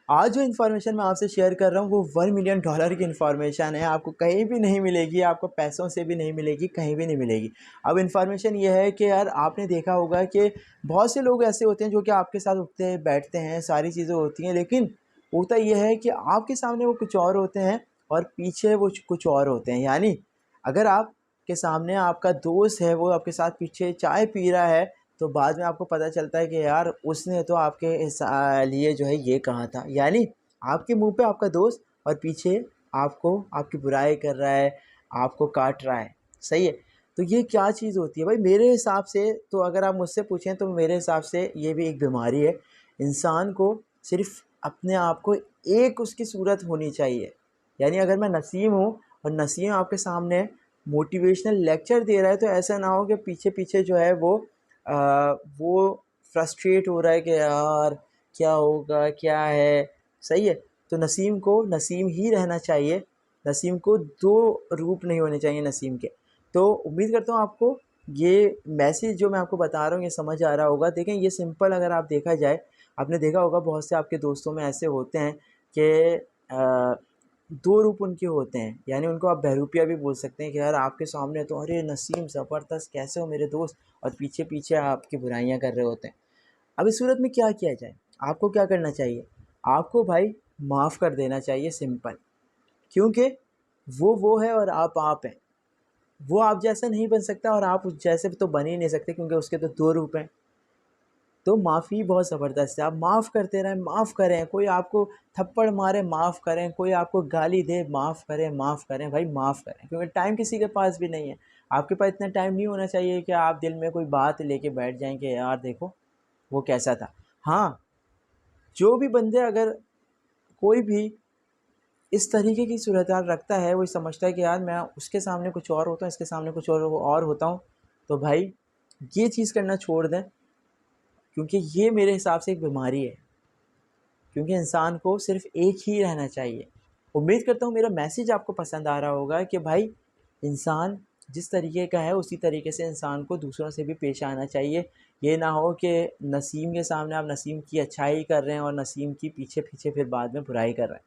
आज जो इन्फॉर्मेशन मैं आपसे शेयर कर रहा हूँ वो $1 मिलियन की इन्फॉर्मेशन है। आपको कहीं भी नहीं मिलेगी, आपको पैसों से भी नहीं मिलेगी, कहीं भी नहीं मिलेगी। अब इन्फॉर्मेशन ये है कि यार आपने देखा होगा कि बहुत से लोग ऐसे होते हैं जो कि आपके साथ उठते हैं, बैठते हैं, सारी चीज़ें होती हैं, लेकिन होता ये है कि आपके सामने वो कुछ और होते हैं और पीछे वो कुछ और होते हैं। यानी अगर आपके सामने आपका दोस्त है, वो आपके साथ पीछे चाय पी रहा है, तो बाद में आपको पता चलता है कि यार उसने तो आपके लिए जो है ये कहा था। यानी आपके मुंह पे आपका दोस्त और पीछे आपको आपकी बुराई कर रहा है, आपको काट रहा है। सही है। तो ये क्या चीज़ होती है भाई? मेरे हिसाब से तो अगर आप मुझसे पूछें तो मेरे हिसाब से ये भी एक बीमारी है। इंसान को सिर्फ अपने आप को एक उसकी सूरत होनी चाहिए। यानी अगर मैं नसीम हूँ और नसीम आपके सामने मोटिवेशनल लेक्चर दे रहा है, तो ऐसा ना हो कि पीछे पीछे जो है वो फ्रस्ट्रेट हो रहा है कि यार क्या होगा, क्या है। सही है। तो नसीम को नसीम ही रहना चाहिए। नसीम को दो रूप नहीं होने चाहिए नसीम के। तो उम्मीद करता हूँ आपको ये मैसेज जो मैं आपको बता रहा हूँ ये समझ आ रहा होगा। देखें, ये सिंपल अगर आप देखा जाए, आपने देखा होगा बहुत से आपके दोस्तों में ऐसे होते हैं कि दो रूप उनके होते हैं। यानी उनको आप बहरूपिया भी बोल सकते हैं कि यार आपके सामने तो अरे नसीम ज़बरदस्त, कैसे हो मेरे दोस्त, और पीछे पीछे आपकी बुराइयां कर रहे होते हैं। अब इस सूरत में क्या किया जाए? आपको क्या करना चाहिए? आपको भाई माफ़ कर देना चाहिए, सिंपल। क्योंकि वो है और आप हैं। वो आप जैसा नहीं बन सकता और आप उस जैसे तो बन ही नहीं सकते, क्योंकि उसके तो दो रूप हैं। तो माफ़ी बहुत ज़बरदस्त है। आप माफ़ करते रहें, माफ़ करें। कोई आपको थप्पड़ मारे, माफ़ करें। कोई आपको गाली दे, माफ़ करें, माफ़ करें भाई, माफ़ करें। क्योंकि टाइम किसी के पास भी नहीं है। आपके पास इतना टाइम नहीं होना चाहिए कि आप दिल में कोई बात लेके बैठ जाएँ कि यार देखो वो कैसा था। हाँ, जो भी बंदे अगर कोई भी इस तरीके की सूरत-हाल रखता है, वो समझता है कि यार मैं उसके सामने कुछ और होता हूँ, इसके सामने कुछ और होता हूँ, तो भाई ये चीज़ करना छोड़ दें, क्योंकि ये मेरे हिसाब से एक बीमारी है। क्योंकि इंसान को सिर्फ़ एक ही रहना चाहिए। उम्मीद करता हूँ मेरा मैसेज आपको पसंद आ रहा होगा कि भाई इंसान जिस तरीके का है उसी तरीके से इंसान को दूसरों से भी पेश आना चाहिए। ये ना हो कि नसीम के सामने आप नसीम की अच्छाई कर रहे हैं और नसीम की पीछे-पीछे फिर बाद में बुराई कर रहे हैं।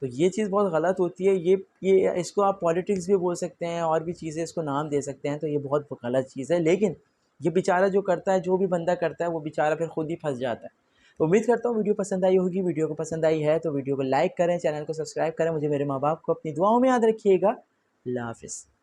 तो ये चीज़ बहुत गलत होती है। ये इसको आप पॉलिटिक्स भी बोल सकते हैं और भी चीज़ें इसको नाम दे सकते हैं, तो ये बहुत गलत चीज़ है। लेकिन ये बेचारा जो करता है, जो भी बंदा करता है, वो बेचारा फिर खुद ही फँस जाता है। तो उम्मीद करता हूँ वीडियो पसंद आई होगी। वीडियो को पसंद आई है तो वीडियो को लाइक करें, चैनल को सब्सक्राइब करें। मुझे, मेरे माँ-बाप को अपनी दुआओं में याद रखिएगा। अल्लाह हाफ़िज़।